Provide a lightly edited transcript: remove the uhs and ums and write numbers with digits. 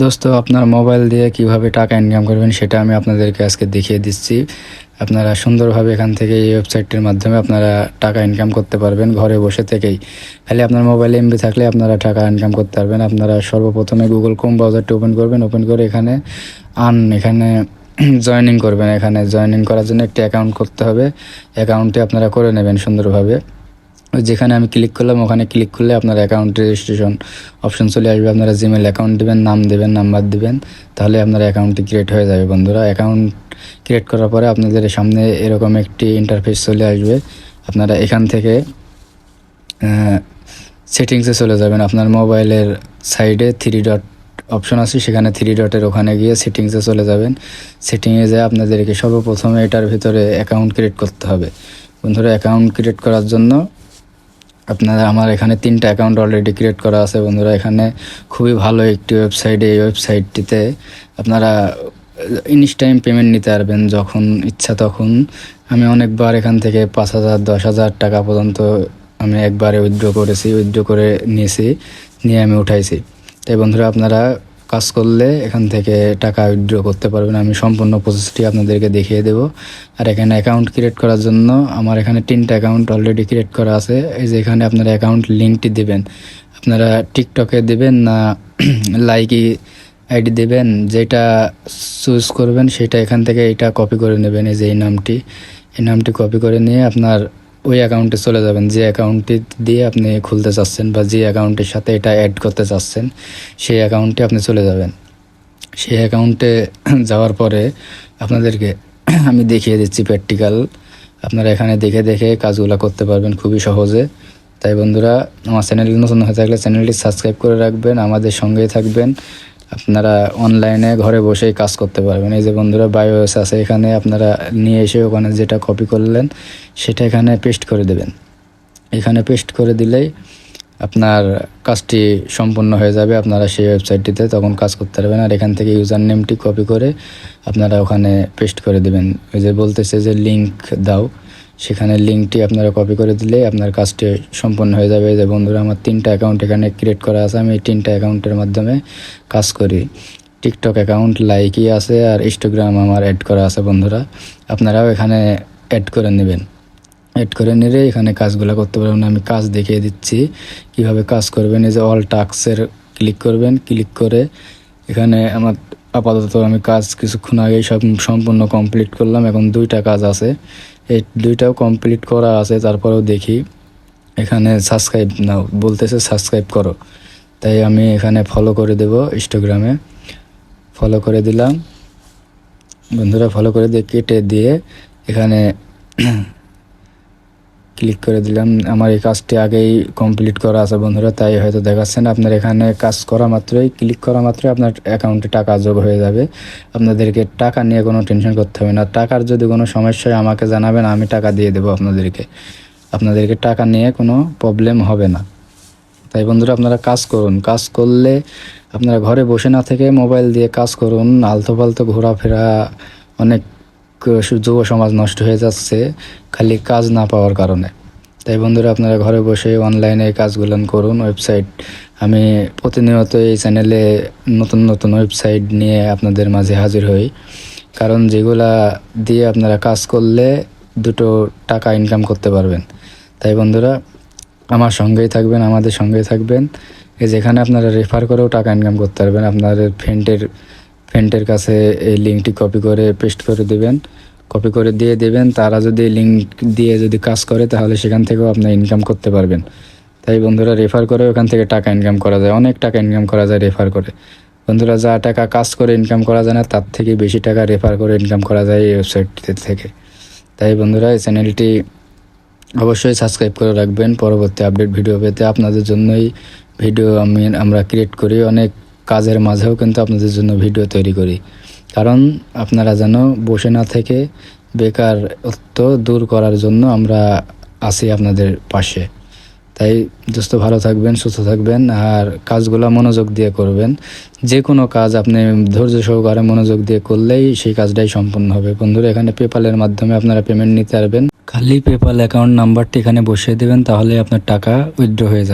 দোস্ত, আপনার মোবাইল দিয়ে কিভাবে টাকা ইনকাম করবেন সেটা আমি আপনাদেরকে আজকে দেখিয়ে দিচ্ছি। আপনারা সুন্দরভাবে এখান থেকে এই ওয়েবসাইটটির মাধ্যমে আপনারা টাকা ইনকাম করতে পারবেন ঘরে বসে থেকেই। খালি আপনার মোবাইলে এমবি থাকলে আপনারা টাকা ইনকাম করতে পারবেন। আপনারা সর্বপ্রথমে গুগল ক্রোম ব্রাউজারটি ওপেন করবেন। ওপেন করে এখানে এখানে জয়েনিং করবেন। এখানে জয়েনিং করার জন্য একটি অ্যাকাউন্ট করতে হবে। অ্যাকাউন্টটি আপনারা করে নেবেন সুন্দরভাবে। যেখানে আমি ক্লিক করলাম ওখানে ক্লিক করলে আপনার অ্যাকাউন্ট রেজিস্ট্রেশন অপশন চলে আসবে। আপনারা জিমেল অ্যাকাউন্ট দেবেন, নাম দেবেন, নাম্বার দেবেন, তাহলে আপনার অ্যাকাউন্টটি ক্রিয়েট হয়ে যাবে। বন্ধুরা, অ্যাকাউন্ট ক্রিয়েট করার পরে আপনাদের সামনে এরকম একটি ইন্টারফেস চলে আসবে। আপনারা এখান থেকে সেটিংসে চলে যাবেন। আপনার মোবাইলের সাইডে 3 ডট অপশন আছে, সেখানে 3 ডটের ওখানে গিয়ে সেটিংসে চলে যাবেন। সেটিংয়ে যায় আপনাদেরকে সর্বপ্রথমে এটার ভিতরে অ্যাকাউন্ট ক্রিয়েট করতে হবে। বন্ধুরা, অ্যাকাউন্ট ক্রিয়েট করার জন্য আপনারা আমার এখানে 3টা অ্যাকাউন্ট অলরেডি ক্রিয়েট করা আছে। বন্ধুরা, এখানে খুবই ভালো একটি ওয়েবসাইট। এই ওয়েবসাইটটিতে আপনারা টাইম পেমেন্ট নিতে পারবেন যখন ইচ্ছা তখন। আমি অনেকবার এখান থেকে 5,000 10,000 টাকা পর্যন্ত আমি একবারে উইথড্র করেছি, উইথড্র করে নিয়ে আমি উঠাইছি। তাই বন্ধুরা, আপনারা কাজ করলে এখান থেকে টাকা উইথড্র করতে পারবেন। আমি সম্পূর্ণ প্রসেসটি আপনাদেরকে দেখিয়ে দেব। আর এখানে অ্যাকাউন্ট ক্রিয়েট করার জন্য আমার এখানে 3টা অ্যাকাউন্ট অলরেডি ক্রিয়েট করা আছে। এই যে এখানে আপনারা অ্যাকাউন্ট লিঙ্কটি দেবেন। আপনারা টিকটকে দেবেন না লাইকি আইডি দেবেন, যেটা চুজ করবেন সেটা এখান থেকে এটা কপি করে নেবেন। এই যে এই নামটি কপি করে নিয়ে আপনার ওই অ্যাকাউন্টে চলে যাবেন, যে অ্যাকাউন্টটি দিয়ে আপনি খুলতে চাচ্ছেন বা যে অ্যাকাউন্টের সাথে এটা অ্যাড করতে চাচ্ছেন সেই অ্যাকাউন্টে আপনি চলে যাবেন। সেই অ্যাকাউন্টে যাওয়ার পরে আপনাদেরকে আমি দেখিয়ে দিচ্ছি প্র্যাকটিক্যাল। আপনারা এখানে দেখে দেখে কাজগুলো করতে পারবেন খুবই সহজে। তাই বন্ধুরা, আমার চ্যানেলটি নতুন হয়ে থাকলে চ্যানেলটি সাবস্ক্রাইব করে রাখবেন, আমাদের সঙ্গেই থাকবেন। আপনারা অনলাইনে ঘরে বসেই কাজ করতে পারবেন। এই যে বন্ধুরা, বায়োস আছে, এখানে আপনারা নিয়ে এসে ওখানে যেটা কপি করলেন সেটা এখানে পেস্ট করে দেবেন। এখানে পেস্ট করে দিলেই আপনার কাজটি সম্পূর্ণ হয়ে যাবে। আপনারা সেই ওয়েবসাইটটিতে তখন কাজ করতে পারবেন। আর এখান থেকে ইউজার নেমটি কপি করে আপনারা ওখানে পেস্ট করে দেবেন। ওই যে বলতেছে যে লিঙ্ক দাও, সেখানে লিঙ্কটি আপনারা কপি করে দিলে আপনার কাজটি সম্পূর্ণ হয়ে যাবে। যে বন্ধুরা, আমার 3টা অ্যাকাউন্ট এখানে ক্রিয়েট করা আছে। আমি এই 3টা অ্যাকাউন্টের মাধ্যমে কাজ করি। টিকটক অ্যাকাউন্ট, লাইকি আছে, আর ইনস্টাগ্রাম আমার অ্যাড করা আছে। বন্ধুরা, আপনারাও এখানে অ্যাড করে নেবেন। অ্যাড করে নিলে এখানে কাজগুলো করতে পারবেন। আমি কাজ দেখিয়ে দিচ্ছি কিভাবে কাজ করবেন। এই যে অল টাস্কের ক্লিক করবেন। ক্লিক করে এখানে আমার আপাতত আমি কাজ কিছুক্ষণ আগেই সম্পূর্ণ কমপ্লিট করলাম। এখন 2টা কাজ আছে, এই 2টাও কমপ্লিট করা আছে। তারপরেও দেখি এখানে সাবস্ক্রাইব নাও বলতেছে, সাবস্ক্রাইব করো। তাই আমি এখানে ফলো করে দেব। ইনস্টাগ্রামে ফলো করে দিলাম। বন্ধুরা, ফলো করে দিয়ে কেটে দিয়ে এখানে ক্লিক করে দিলাম। আমার এই কাজটি আগেই কমপ্লিট করা আছে বন্ধুরা, তাই হয়তো দেখাচ্ছেন। আপনার এখানে কাজ করা মাত্রই, ক্লিক করা মাত্রই আপনার অ্যাকাউন্টে টাকা যোগ হয়ে যাবে। আপনাদেরকে টাকা নিয়ে কোনো টেনশন করতে হবে না। টাকার যদি কোনো সমস্যা হয় আমাকে জানাবেন, আমি টাকা দিয়ে দেবো আপনাদেরকে টাকা নিয়ে কোনো প্রবলেম হবে না। তাই বন্ধুরা, আপনারা কাজ করুন। কাজ করলে আপনারা ঘরে বসে না থেকে মোবাইল দিয়ে কাজ করুন। আলতো ফালতো ঘোরাফেরা, অনেক যুব সমাজ নষ্ট হয়ে যাচ্ছে খালি কাজ না পাওয়ার কারণে। তাই বন্ধুরা, আপনারা ঘরে বসে অনলাইনে কাজগুলো করুন। ওয়েবসাইট আমি প্রতিনিয়ত এই চ্যানেলে নতুন নতুন ওয়েবসাইট নিয়ে আপনাদের মাঝে হাজির হই, কারণ যেগুলা দিয়ে আপনারা কাজ করলে 2টো টাকা ইনকাম করতে পারবেন। তাই বন্ধুরা, আমার সঙ্গেই থাকবেন, আমাদের সঙ্গেই থাকবেন। এই যেখানে আপনারা রেফার করেও টাকা ইনকাম করতে পারবেন। আপনাদের ফ্রেন্ডের কাছে এই লিঙ্কটি কপি করে পেস্ট করে দেবেন, কপি করে দিয়ে দেবেন। তারা যদি লিঙ্ক দিয়ে যদি কাজ করে তাহলে সেখান থেকেও আপনি ইনকাম করতে পারবেন। তাই বন্ধুরা, রেফার করে ওখান থেকে টাকা ইনকাম করা যায়, অনেক টাকা ইনকাম করা যায় রেফার করে। বন্ধুরা, যা টাকা কাজ করে ইনকাম করা যায় না তার থেকে বেশি টাকা রেফার করে ইনকাম করা যায় এই ওয়েবসাইটটি থেকে। তাই বন্ধুরা, এই চ্যানেলটি অবশ্যই সাবস্ক্রাইব করে রাখবেন পরবর্তী আপডেট ভিডিও পেতে। আপনাদের জন্যই ভিডিও আমরা ক্রিয়েট করি। অনেক কাজের মাঝেও কিন্তু আপনাদের জন্য ভিডিও তৈরি করি, কারণ আপনারা যেন বসে না থেকে বেকারত্ব দূর করার জন্য আমরা আছি আপনাদের পাশে। তাই দোস্ত, ভালো থাকবেন, সুস্থ থাকবেন, আর কাজগুলো মনোযোগ দিয়ে করবেন। যে কোনো কাজ আপনি ধৈর্য সহকারে মনোযোগ দিয়ে করলেই সেই কাজটাই সম্পূর্ণ হবে। বন্ধুরা, এখানে পেপালের মাধ্যমে আপনারা পেমেন্ট নিতে পারবেন। খালি পেপাল অ্যাকাউন্ট নাম্বারটি এখানে বসিয়ে দেবেন, তাহলে আপনার টাকা উইথড্র হয়ে যাবে।